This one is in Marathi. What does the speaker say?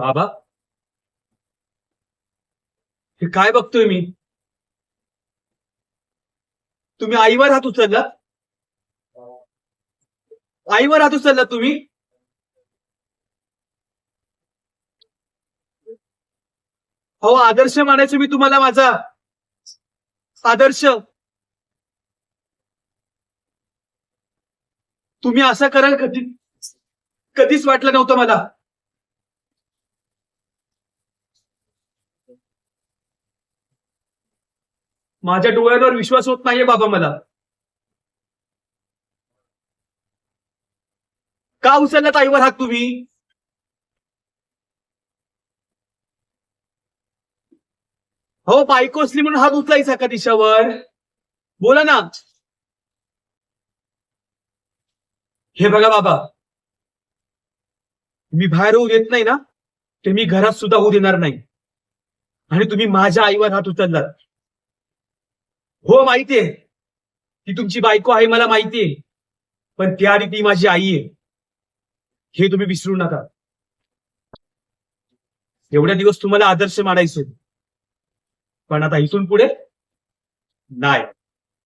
बाबा, हे काय बघतोय मी? तुम्ही आईवर हात उचलला? आईवर हात उचलला तुम्ही? हो, आदर्श मानायचो मी तुम्हाला, माझा आदर्श. तुम्ही असं कराल कधीच वाटलं नव्हतं मला. माझ्या डोळ्यांवर विश्वास होत नाहीये बाबा मला. का उचललात आईवर हात तुम्ही? हो, बायको असली म्हणून हात उचलायचा का तिच्यावर? बोला ना. हे बघा बाबा, मी बाहेर होऊ देत नाही ना, ते मी घरात सुद्धा होऊ देणार नाही. आणि तुम्ही माझ्या आईवर हात उचललात. हो, माहितीये ती तुमची बायको आहे, मला माहितीये. पण त्याआधी ती माझी आई आहे, हे तुम्ही विसरू नका. एवढ्या दिवस तुम्हाला आदर्श मानायचो, पण आता इथून पुढे नाही.